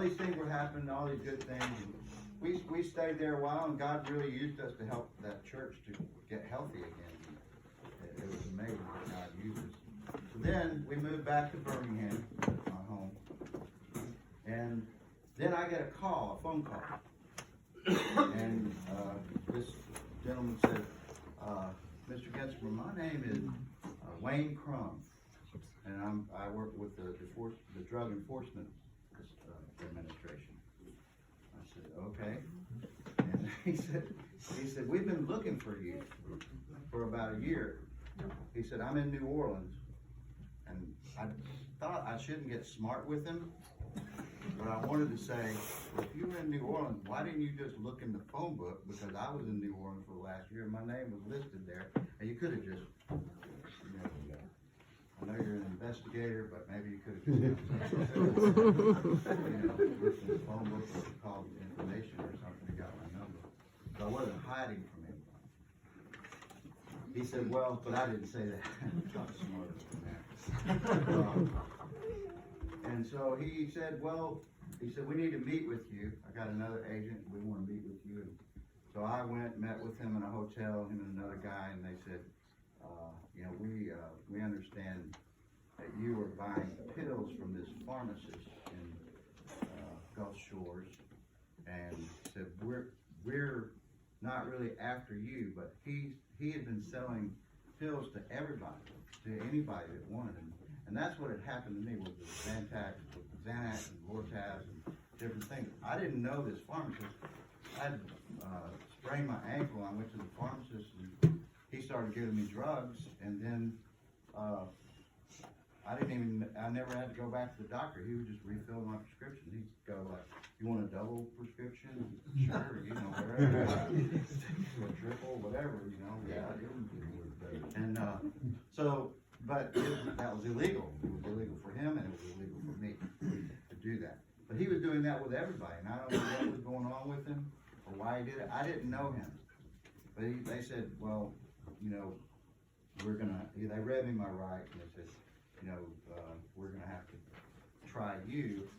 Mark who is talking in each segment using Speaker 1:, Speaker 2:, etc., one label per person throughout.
Speaker 1: these things were happening, all these good things. And we stayed there a while, and God really used us to help that church to get healthy again. It was amazing what God used us. So then we moved back to Birmingham, my home, and then I get a phone call, and this gentleman said, Mr. Gensemer, my name is Wayne Crum, and I work with the Drug Enforcement Administration. I said, okay. And he said, we've been looking for you for about a year. He said, I'm in New Orleans. And I thought I shouldn't get smart with him, but I wanted to say, well, if you were in New Orleans, why didn't you just look in the phone book? Because I was in New Orleans for the last year, and my name was listed there. And you could have just, I know you're an investigator, but maybe you could have just, looked in the phone book or called information or something and got my number. But I wasn't hiding from him. He said, well, but I didn't say that. I'm smarter than that. And so he said, we need to meet with you. I got another agent. We want to meet with you. And so I went, met with him in a hotel, him and another guy, and they said, we understand that you were buying pills from this pharmacist in Gulf Shores, and said, we're not really after you, but he had been selling pills to everybody, to anybody that wanted them. And that's what had happened to me with the Xanax and Lortab and different things. I didn't know this pharmacist. I had sprained my ankle. I went to the pharmacist, and he started giving me drugs, and then I never had to go back to the doctor. He would just refill my prescription. He'd go like, you want a double prescription? Sure, whatever. A triple, whatever, yeah, I give them to you. And but that was illegal. It was illegal for him, and it was illegal for me to do that. But he was doing that with everybody, and I don't know what was going on with him or why he did it. I didn't know him. But they said, well, they read me my rights, and they said, we're going to have to try you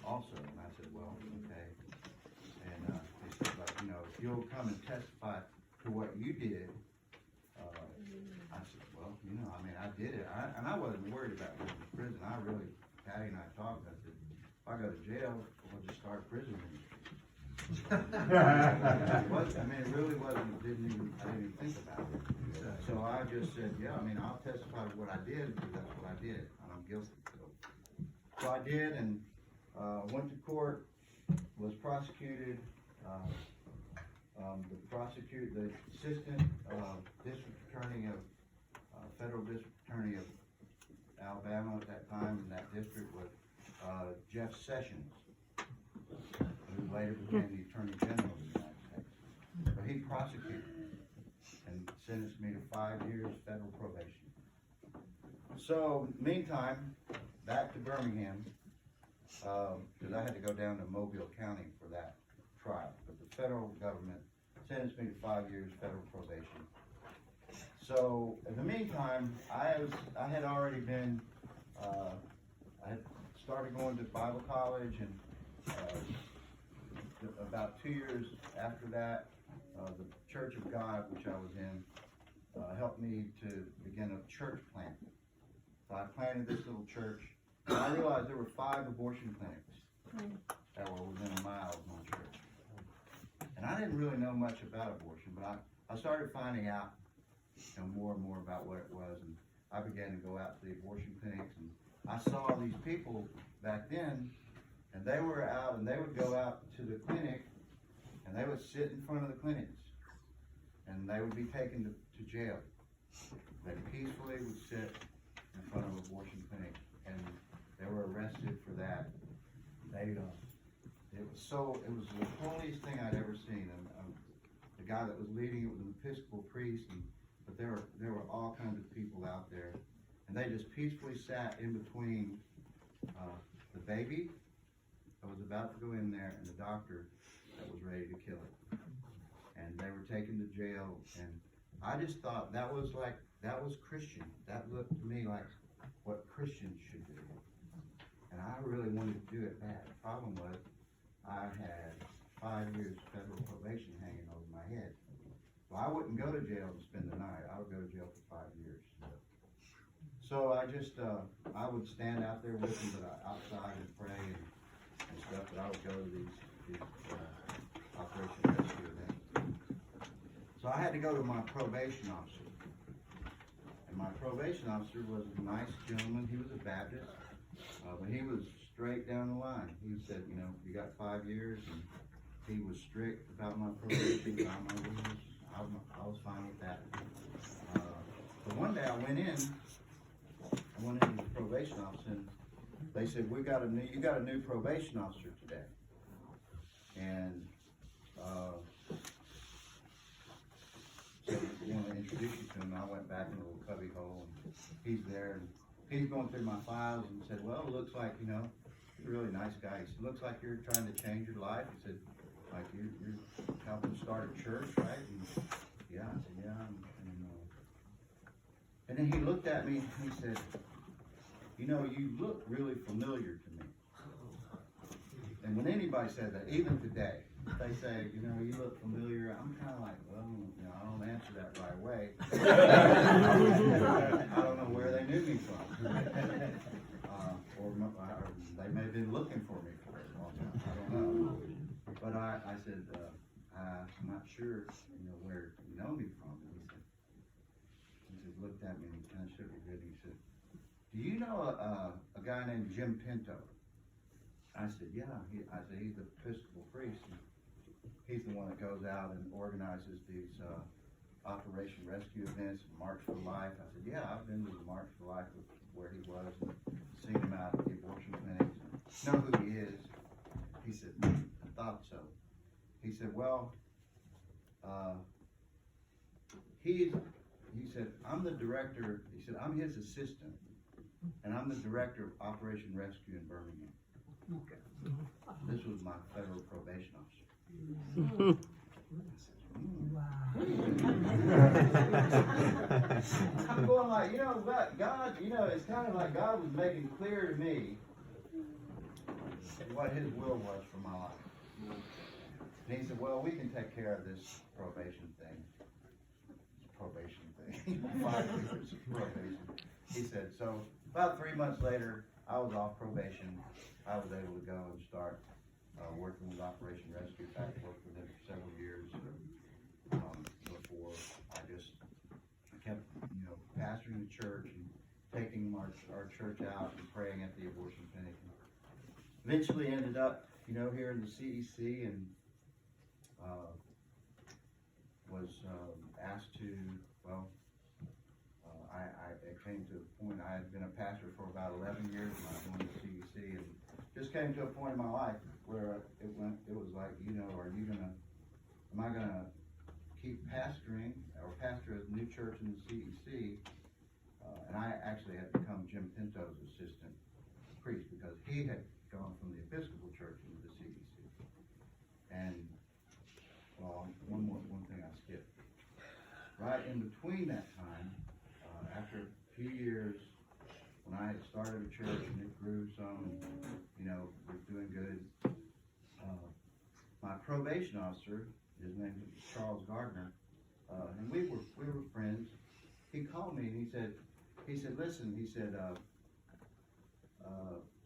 Speaker 1: also. And I said, well, okay. And they said, but, if you'll come and testify to what you did, I said, well, I did it. And I wasn't worried about going to prison. Patty and I talked. I said, if I go to jail, we'll just start prison ministry. It really wasn't, I didn't even think about it. So I just said, I'll testify to what I did, because that's what I did, and I'm guilty. So I did, and went to court, was prosecuted. The assistant district attorney of federal district attorney of Alabama at that time in that district was Jeff Sessions, who later became the Attorney General of the United States. So he prosecuted and sentenced me to 5 years federal probation. So, meantime, back to Birmingham, because I had to go down to Mobile County for that trial. But the federal government sentenced me to 5 years federal probation. So, in the meantime, I had already been, I had started going to Bible college, and about 2 years after that, the Church of God, which I was in, helped me to begin a church plant. So I planted this little church, and I realized there were 5 abortion clinics that were within a mile of my church. And I didn't really know much about abortion, but I started finding out more and more about what it was, and I began to go out to the abortion clinics, and I saw these people back then, and they were out, and they would go out to the clinic, and they would sit in front of the clinics, and they would be taken to jail. They peacefully would sit in front of abortion clinics, and they were arrested for that. It was the holiest thing I'd ever seen. The guy that was leading it was an Episcopal priest, but there were all kinds of people out there, and they just peacefully sat in between the baby that was about to go in there and the doctor that was ready to kill it. And they were taken to jail, and I just thought that was Christian. That looked to me like what Christians should do. And I really wanted to do it bad. The problem was, I had 5 years federal probation hanging over my head. Well, I wouldn't go to jail to spend the night. I would go to jail for 5 years. So I just, I would stand out there with them, but outside and pray and stuff, but I would go to these Operation Rescue events. So I had to go to my probation officer. And my probation officer was a nice gentleman. He was a Baptist, but he was straight down the line. He said, you know, you got 5 years, and he was strict about my probation, about my rules. I was fine with that. But one day I went into the probation office, and they said, you got a new probation officer today. And said, we want to introduce you to him. I went back in a little cubby hole, and he's there, and he's going through my files, and said, well, it looks like, you know, you're a really nice guy. He said, looks like you're trying to change your life. He said, like you're helping start a church, right? And yeah, I said, yeah. And then he looked at me and he said, you know, you look really familiar to me. And when anybody says that, even today, they say, you know, you look familiar. I'm kind of like, well, you know, I don't answer that right away. I don't know where they knew me from. Or they may have been looking for me for a long time. I don't know. But I said, I'm not sure, you know, where you know me from. And he said, looked at me and he kind of shook his head. He said, do you know a guy named Jim Pinto? I said, yeah. I said, he's the Episcopal priest. And he's the one that goes out and organizes these Operation Rescue events, March for Life. I said, yeah, I've been to the March for Life where he was, and seen him out at the abortion clinics. Know who he is. He said, I thought so. He said, well, he said, I'm the director. He said, I'm his assistant, and I'm the director of Operation Rescue in Birmingham. Okay. This was my federal probation officer. I'm going like, you know what, God, you know, it's kind of like God was making clear to me what his will was for my life. And he said, well, we can take care of this probation thing. 5 years of probation. He said, so about 3 months later, I was off probation. I was able to go and start working with Operation Rescue. In fact, I worked with them for several years before I kept, you know, pastoring the church and taking our church out and praying at the abortion clinic. Eventually ended up, you know, here in the CEC, and was asked to, well, it came to a point. I had been a pastor for about 11 years when I joined the CEC, and just came to a point in my life where it was like, you know, am I gonna keep pastoring or pastor a new church in the CEC? And I actually had become Jim Pinto's assistant priest because he had gone from the Episcopal church into the CEC. And well, one thing I skipped. Right in between that time, after a few years, when I had started a church and it grew some, and, you know, was doing good, my probation officer, his name was Charles Gardner, and we were friends. He called me and he said, listen, he said,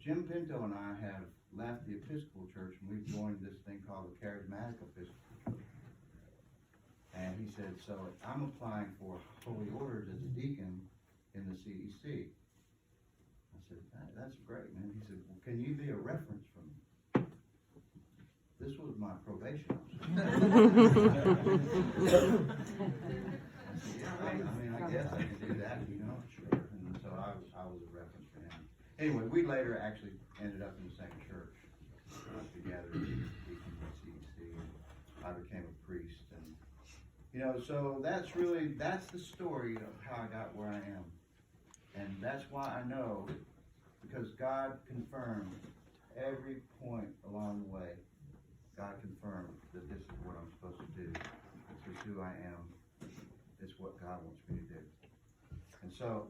Speaker 1: Jim Pinto and I have left the Episcopal church and we've joined this thing called the Charismatic Episcopal Church. And he said, so I'm applying for holy orders as a deacon in the CEC. I said, that's great, man. He said, well, can you be a reference for me? This was my probation officer. I mean, I guess I can do that, you know, sure. And so I was a reference for him. Anyway, we later actually ended up in the same church together, deacon in the CEC, and I became a priest. And you know, so that's the story of how I got where I am. And that's why I know, because God confirmed every point along the way. God confirmed that this is what I'm supposed to do. This is who I am. It's what God wants me to do. And so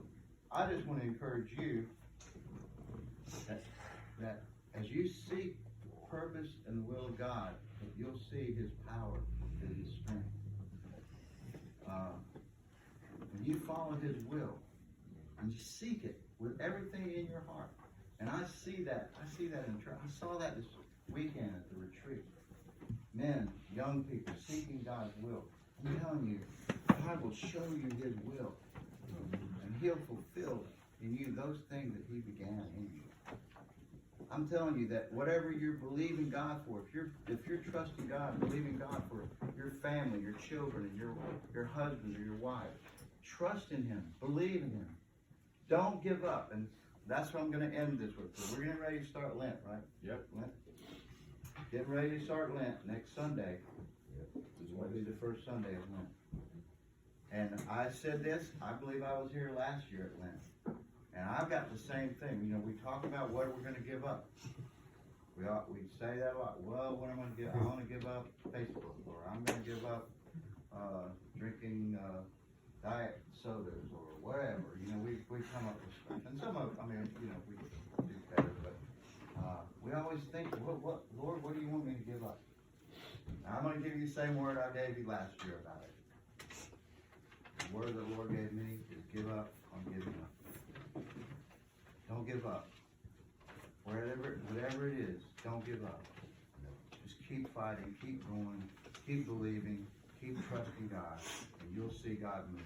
Speaker 1: I just want to encourage you as you seek purpose and the will of God, you'll see His power and His strength. When you follow His will and you seek it with everything in your heart, and I see that in church. I saw that this weekend at the retreat. Men, young people seeking God's will. I'm telling you, God will show you His will, and He'll fulfill in you those things that He began in you. I'm telling you that whatever you're believing God for, if you're trusting God, believing God for your family, your children, and your husband or your wife, trust in Him, believe in Him. Don't give up. And that's what I'm going to end this with. So we're getting ready to start Lent, right?
Speaker 2: Yep.
Speaker 1: Lent. Getting ready to start Lent next Sunday. This will be the first Sunday of Lent. And I said this, I believe I was here last year at Lent. And I've got the same thing. You know, we talk about what we're going to give up. We say that a lot. Well, what am I going to give? I want to give up Facebook, or I'm going to give up drinking diet sodas, or whatever. You know, we come up with stuff. And some of, I mean, you know, we do better, but we always think, what, Lord, what do you want me to give up? Now, I'm going to give you the same word I gave you last year about it. The word the Lord gave me is give up on giving up. Don't give up. Whatever it is, don't give up. Just keep fighting, keep going, keep believing, keep trusting God, and you'll see God move.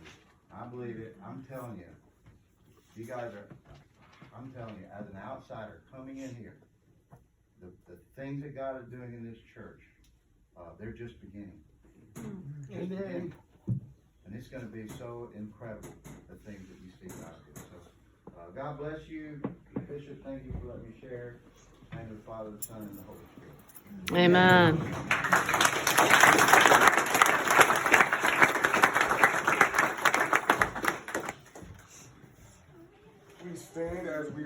Speaker 1: I believe it. I'm telling you. You guys are, I'm telling you, as an outsider coming in here, the things that God is doing in this church, they're just beginning. Just beginning. And it's going to be so incredible, the things that you see God do. So, God bless you. Bishop, thank you for letting me share. Thank the Father, the Son, and the Holy Spirit.
Speaker 3: Amen.
Speaker 2: We stand as we